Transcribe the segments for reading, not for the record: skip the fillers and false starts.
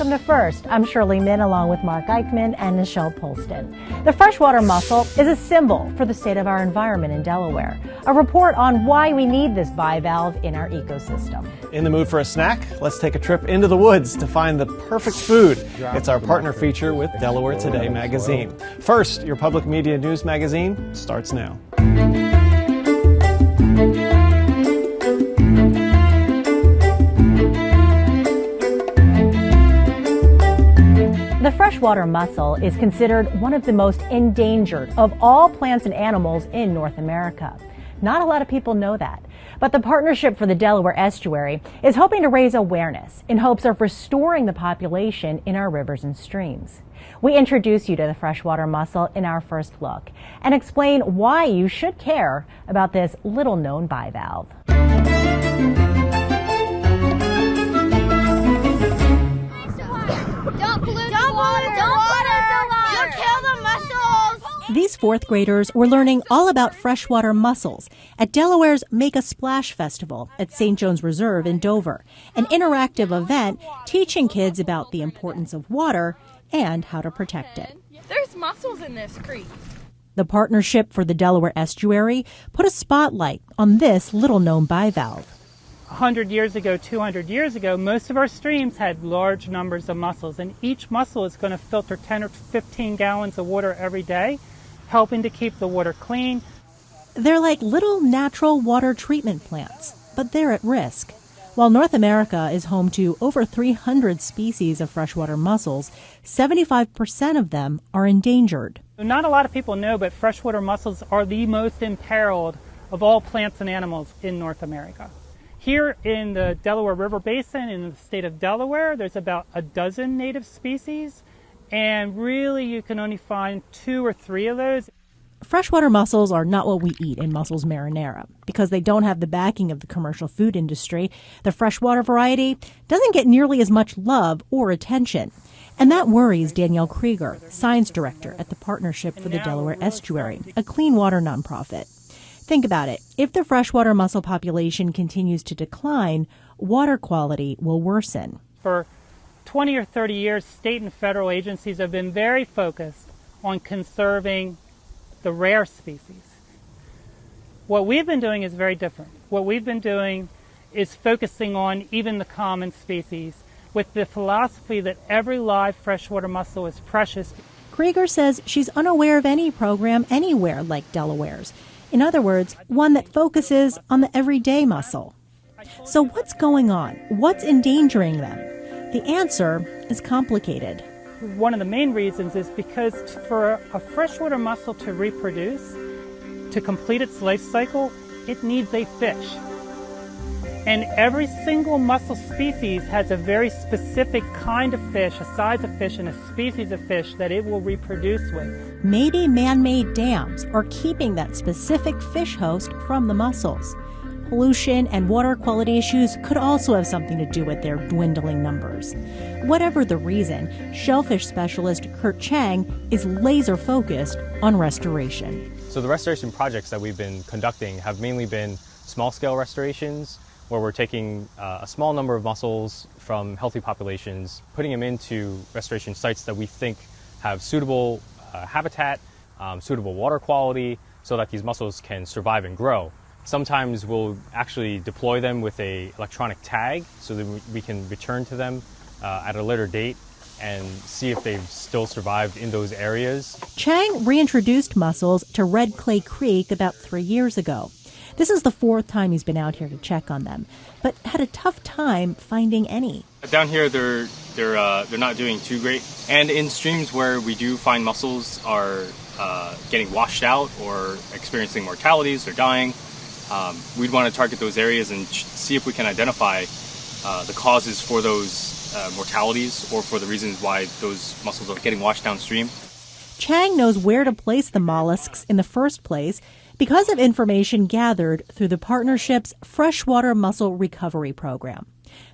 welcome to First. I'm Shirley Min along with Mark Eichman and Nichelle Polston. The freshwater mussel is a symbol for the state of our environment in Delaware. A report on why we need this bivalve in our ecosystem. In the mood for a snack? Let's take a trip into the woods to find the perfect food. It's our partner feature with Delaware Today magazine. First, your public media news magazine starts now. The freshwater mussel is considered one of the most endangered of all plants and animals in North America. Not a lot of people know that, but the Partnership for the Delaware Estuary is hoping to raise awareness in hopes of restoring the population in our rivers and streams. We introduce you to the freshwater mussel in our first look and explain why you should care about this little-known bivalve. These fourth graders were learning all about freshwater mussels at Delaware's Make a Splash Festival at St. John's Reserve in Dover, an interactive event teaching kids about the importance of water and how to protect it. There's mussels in this creek. The Partnership for the Delaware Estuary put a spotlight on this little-known bivalve. 100 years ago, 200 years ago, most of our streams had large numbers of mussels, and each mussel is going to filter 10 or 15 gallons of water every day, helping to keep the water clean. They're like little natural water treatment plants, but they're at risk. While North America is home to over 300 species of freshwater mussels, 75% of them are endangered. Not a lot of people know, but freshwater mussels are the most imperiled of all plants and animals in North America. Here in the Delaware River Basin in the state of Delaware, there's about a dozen native species, and really you can only find 2 or 3 of those. Freshwater mussels are not what we eat in mussels marinara. Because they don't have the backing of the commercial food industry, the freshwater variety doesn't get nearly as much love or attention. And that worries Danielle Krieger, science director at the Partnership for the Delaware Estuary, a clean water nonprofit. Think about it. If the freshwater mussel population continues to decline, water quality will worsen. For 20 or 30 years, state and federal agencies have been very focused on conserving the rare species. What we've been doing is very different. What we've been doing is focusing on even the common species with the philosophy that every live freshwater mussel is precious. Krieger says she's unaware of any program anywhere like Delaware's. In other words, one that focuses on the everyday mussel. So what's going on? What's endangering them? The answer is complicated. One of the main reasons is because for a freshwater mussel to reproduce, to complete its life cycle, it needs a fish. And every single mussel species has a very specific kind of fish, a size of fish, and a species of fish that it will reproduce with. Maybe man-made dams are keeping that specific fish host from the mussels. Pollution and water quality issues could also have something to do with their dwindling numbers. Whatever the reason, shellfish specialist Kurt Chang is laser-focused on restoration. So the restoration projects that we've been conducting have mainly been small-scale restorations, where we're taking a small number of mussels from healthy populations, putting them into restoration sites that we think have suitable habitat, suitable water quality, so that these mussels can survive and grow. Sometimes we'll actually deploy them with an electronic tag so that we can return to them at a later date and see if they've still survived in those areas. Chang reintroduced mussels to Red Clay Creek about 3 years ago. This is the 4th time he's been out here to check on them, but had a tough time finding any. Down here, they're not doing too great. And in streams where we do find mussels are getting washed out or experiencing mortalities or dying, we'd want to target those areas and see if we can identify the causes for those mortalities or for the reasons why those mussels are getting washed downstream. Chang knows where to place the mollusks in the first place because of information gathered through the Partnership's Freshwater Mussel Recovery Program.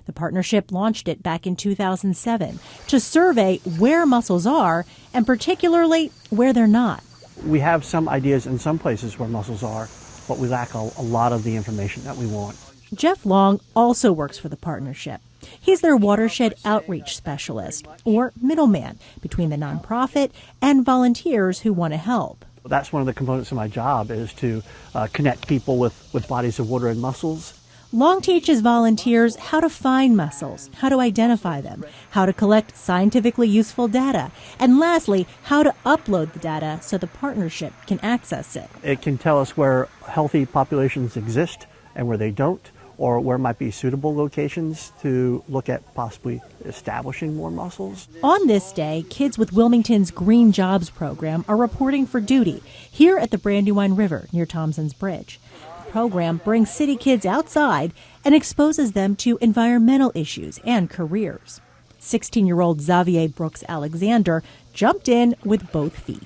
The partnership launched it back in 2007 to survey where mussels are and particularly where they're not. We have some ideas in some places where mussels are, but we lack a lot of the information that we want. Jeff Long also works for the partnership. He's their watershed outreach specialist, or middleman between the nonprofit and volunteers who want to help. That's one of the components of my job, is to connect people with bodies of water and mussels. Long teaches volunteers how to find mussels, how to identify them, how to collect scientifically useful data, and lastly, how to upload the data so the partnership can access it. It can tell us where healthy populations exist and where they don't, or where might be suitable locations to look at possibly establishing more mussels. On this day, kids with Wilmington's Green Jobs program are reporting for duty here at the Brandywine River near Thompson's Bridge. The program brings city kids outside and exposes them to environmental issues and careers. 16-year-old Xavier Brooks Alexander jumped in with both feet.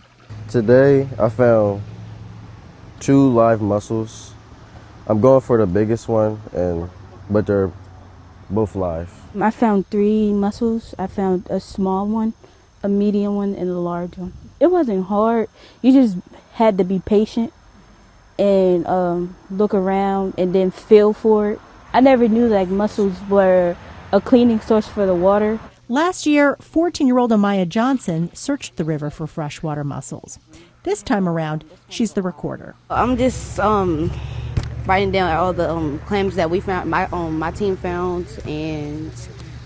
Today I found 2 live mussels. I'm going for the biggest one, but they're both live. I found 3 mussels. I found a small one, a medium one, and a large one. It wasn't hard. You just had to be patient and look around and then feel for it. I never knew that mussels were a cleaning source for the water. Last year, 14-year-old Amaya Johnson searched the river for freshwater mussels. This time around, she's the recorder. I'm just writing down all the clams that we found, my team found, and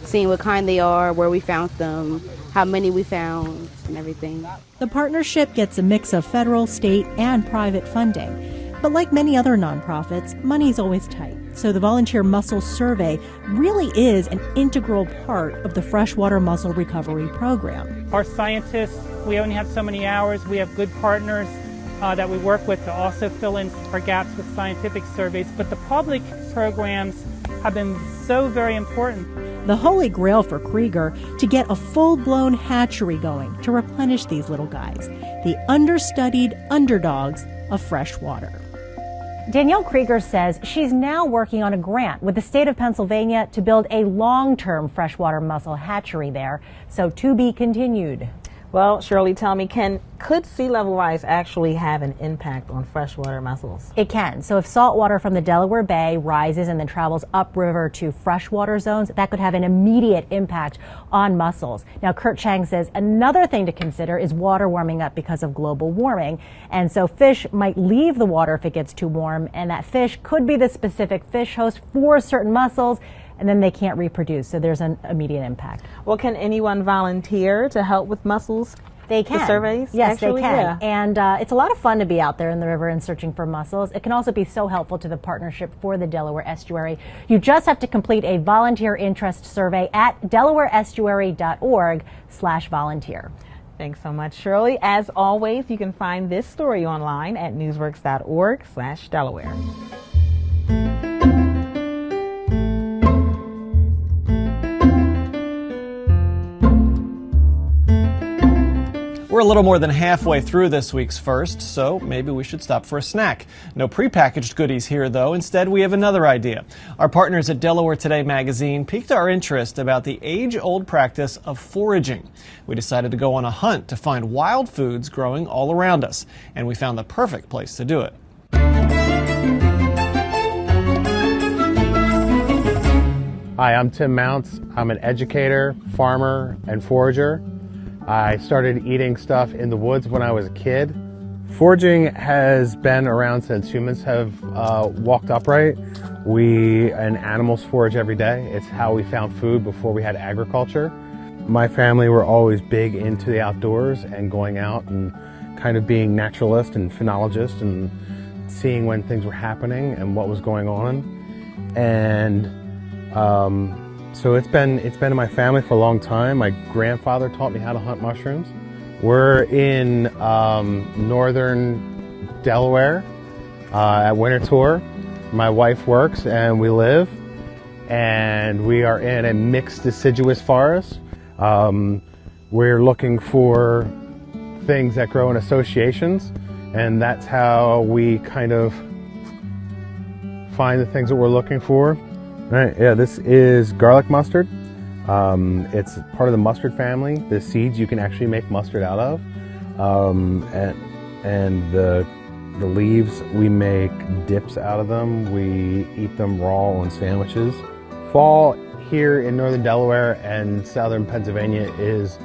seeing what kind they are, where we found them, how many we found, and everything. The partnership gets a mix of federal, state, and private funding. But like many other nonprofits, money's always tight. So the Volunteer Mussel Survey really is an integral part of the freshwater mussel recovery program. Our scientists, we only have so many hours. We have good partners that we work with to also fill in our gaps with scientific surveys. But the public programs have been so very important. The holy grail for Krieger, to get a full-blown hatchery going to replenish these little guys, the understudied underdogs of freshwater. Danielle Krieger says she's now working on a grant with the state of Pennsylvania to build a long-term freshwater mussel hatchery there, so to be continued. Well, Shirley, tell me, could sea level rise actually have an impact on freshwater mussels? It can. So if salt water from the Delaware Bay rises and then travels upriver to freshwater zones, that could have an immediate impact on mussels. Now, Kurt Chang says another thing to consider is water warming up because of global warming. And so fish might leave the water if it gets too warm, and that fish could be the specific fish host for certain mussels, and then they can't reproduce, so there's an immediate impact. Well, can anyone volunteer to help with mussels? They can. The surveys? Yes, actually? they can. Yeah. And it's a lot of fun to be out there in the river and searching for mussels. It can also be so helpful to the partnership for the Delaware Estuary. You just have to complete a volunteer interest survey at delawareestuary.org/volunteer. Thanks so much, Shirley. As always, you can find this story online at newsworks.org/Delaware. We're a little more than halfway through this week's First, so maybe we should stop for a snack. No prepackaged goodies here, though. Instead, we have another idea. Our partners at Delaware Today magazine piqued our interest about the age-old practice of foraging. We decided to go on a hunt to find wild foods growing all around us, and we found the perfect place to do it. Hi, I'm Tim Mounts. I'm an educator, farmer, and forager. I started eating stuff in the woods when I was a kid. Foraging has been around since humans have walked upright. We and animals forage every day. It's how we found food before we had agriculture. My family were always big into the outdoors and going out and kind of being naturalist and phenologist and seeing when things were happening and what was going on. And so it's been in my family for a long time. My grandfather taught me how to hunt mushrooms. We're in northern Delaware at Winter Tour. My wife works and we live, and we are in a mixed deciduous forest. We're looking for things that grow in associations, and that's how we kind of find the things that we're looking for. Right, yeah, this is garlic mustard. It's part of the mustard family. The seeds you can actually make mustard out of. And the leaves, we make dips out of them. We eat them raw on sandwiches. Fall here in northern Delaware and southern Pennsylvania is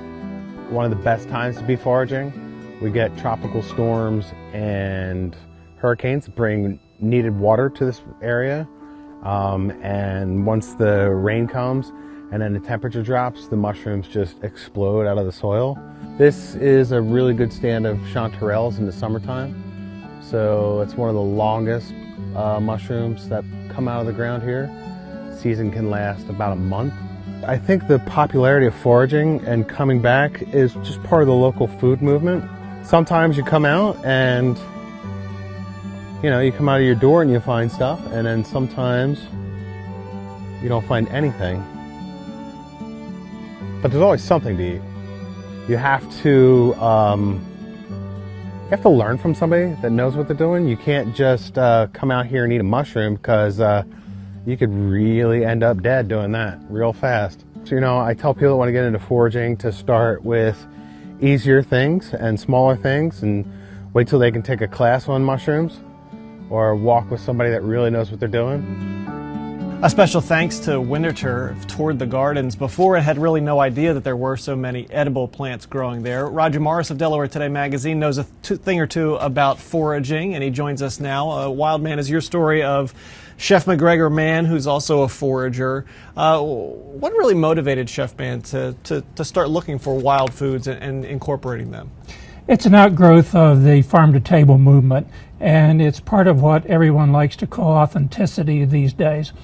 one of the best times to be foraging. We get tropical storms and hurricanes bring needed water to this area. And once the rain comes and then the temperature drops, the mushrooms just explode out of the soil. This is a really good stand of chanterelles in the summertime. So it's one of the longest mushrooms that come out of the ground here. Season can last about a month. I think the popularity of foraging and coming back is just part of the local food movement. Sometimes you come out and you come out of your door and you find stuff, and then sometimes you don't find anything. But there's always something to eat. You have to learn from somebody that knows what they're doing. You can't just come out here and eat a mushroom, because you could really end up dead doing that real fast. So, I tell people that want to get into foraging to start with easier things and smaller things, and wait till they can take a class on mushrooms or walk with somebody that really knows what they're doing. A special thanks to Winterter of toured the gardens before and had really no idea that there were so many edible plants growing there. Roger Morris of Delaware Today magazine knows a thing or two about foraging, and he joins us now. Wild Man is your story of Chef McGregor Mann, who's also a forager. What really motivated Chef Mann to start looking for wild foods and incorporating them? It's an outgrowth of the farm-to-table movement, and it's part of what everyone likes to call authenticity these days.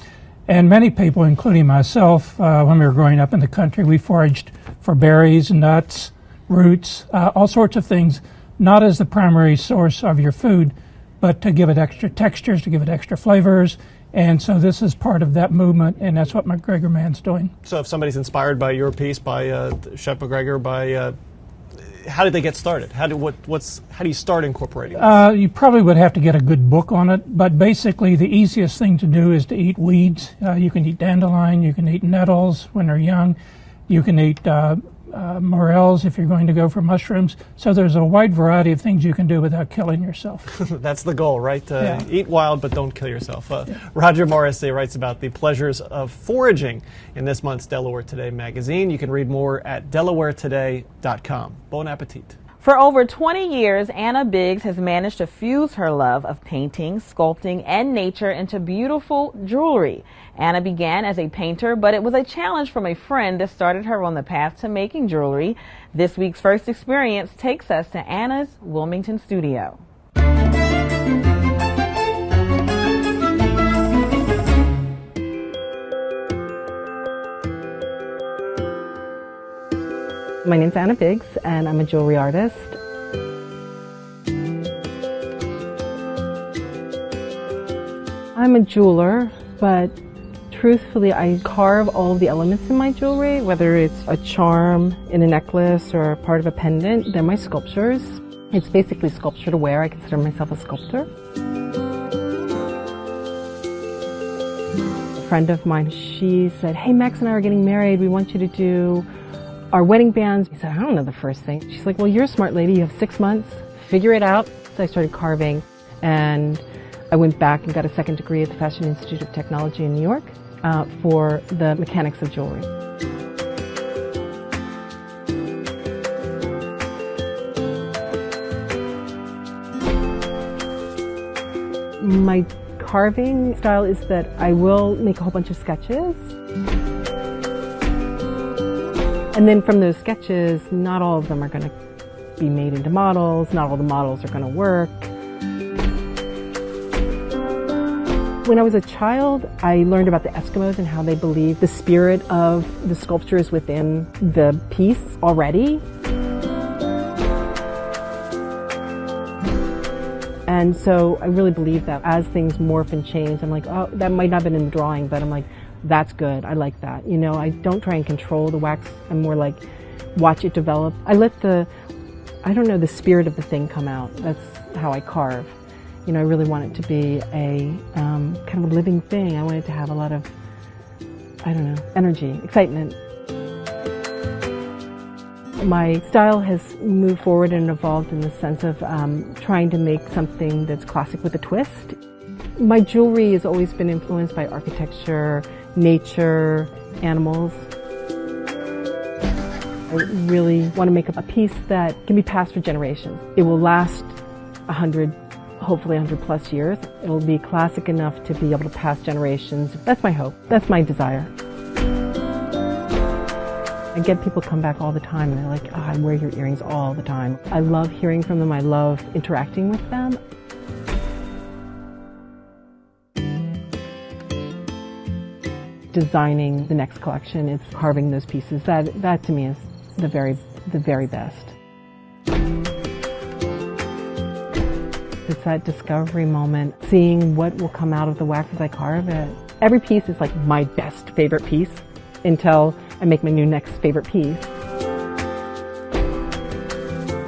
And many people, including myself, when we were growing up in the country, we foraged for berries, nuts, roots, all sorts of things, not as the primary source of your food, but to give it extra textures, to give it extra flavors. And so this is part of that movement, and that's what McGregor Mann's doing. So if somebody's inspired by your piece, by Chef McGregor, how did they get started? How do you start incorporating this? You probably would have to get a good book on it, but basically the easiest thing to do is to eat weeds. You can eat dandelion, you can eat nettles when they're young, you can eat morels if you're going to go for mushrooms. So there's a wide variety of things you can do without killing yourself. That's the goal, right? Eat wild, but don't kill yourself. Roger Morris writes about the pleasures of foraging in this month's Delaware Today magazine. You can read more at delawaretoday.com. Bon appetit. For over 20 years, Anna Biggs has managed to fuse her love of painting, sculpting, and nature into beautiful jewelry. Anna began as a painter, but it was a challenge from a friend that started her on the path to making jewelry. This week's first experience takes us to Anna's Wilmington studio. My name's Anna Biggs, and I'm a jewelry artist. I'm a jeweler, but truthfully, I carve all of the elements in my jewelry, whether it's a charm in a necklace or part of a pendant. They're my sculptures. It's basically sculpture to wear. I consider myself a sculptor. A friend of mine, she said, "Hey, Max and I are getting married. We want you to do our wedding bands." He said, "I don't know the first thing." She's like, "Well, you're a smart lady. You have 6 months. Figure it out." So I started carving, and I went back and got a second degree at the Fashion Institute of Technology in New York for the mechanics of jewelry. My carving style is that I will make a whole bunch of sketches. And then from those sketches, not all of them are going to be made into models. Not all the models are going to work. When I was a child, I learned about the Eskimos and how they believe the spirit of the sculpture is within the piece already. And so I really believe that as things morph and change, I'm like, oh, that might not have been in the drawing, but I'm like, that's good. I like that. You know, I don't try and control the wax. I'm more like, watch it develop. I let the spirit of the thing come out. That's how I carve. You know, I really want it to be a kind of a living thing. I want it to have a lot of, energy, excitement. My style has moved forward and evolved in the sense of trying to make something that's classic with a twist. My jewelry has always been influenced by architecture nature, animals. I really want to make a piece that can be passed for generations. It will last 100, hopefully 100 plus years. It'll be classic enough to be able to pass generations. That's my hope. That's my desire. I get people come back all the time and they're like, oh, I wear your earrings all the time. I love hearing from them. I love interacting with them. Designing the next collection, it's carving those pieces. That to me is the very best. It's that discovery moment, seeing what will come out of the wax as I carve it. Every piece is like my best favorite piece until I make my new next favorite piece.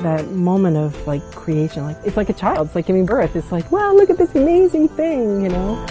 That moment of like creation, like it's like a child, it's like giving birth. It's like, wow, look at this amazing thing, you know?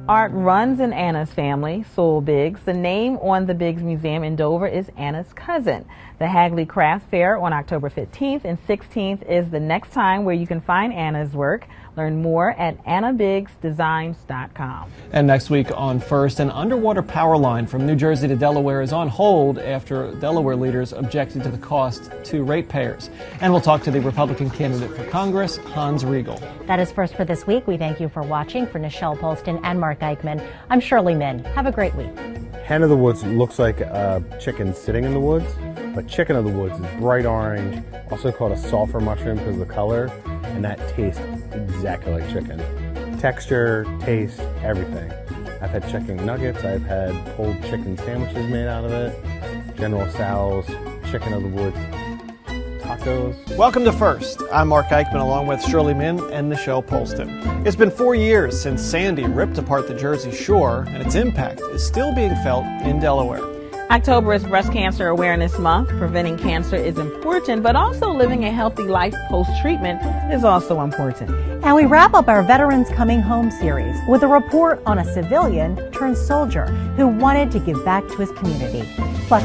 Art runs in Anna's family, Soul Biggs. The name on the Biggs Museum in Dover is Anna's cousin. The Hagley Craft Fair on October 15th and 16th is the next time where you can find Anna's work. Learn more at annabiggsdesigns.com. And next week on First, an underwater power line from New Jersey to Delaware is on hold after Delaware leaders objected to the cost to ratepayers. And we'll talk to the Republican candidate for Congress, Hans Riegel. That is First for this week. We thank you for watching. For Nichelle Polston and Mark Eichman, I'm Shirley Min. Have a great week. Hen of the Woods looks like a chicken sitting in the woods, but Chicken of the Woods is bright orange, also called a sulfur mushroom because of the color, and that tastes exactly like chicken. Texture, taste, everything. I've had chicken nuggets, I've had pulled chicken sandwiches made out of it, General Tso's Chicken of the Woods tacos. Welcome to First. I'm Mark Eichman along with Shirley Min and Nichelle Polston. It's been 4 years since Sandy ripped apart the Jersey Shore, and its impact is still being felt in Delaware. October is Breast Cancer Awareness Month. Preventing cancer is important, but also living a healthy life post-treatment is also important. And we wrap up our Veterans Coming Home series with a report on a civilian turned soldier who wanted to give back to his community. Plus,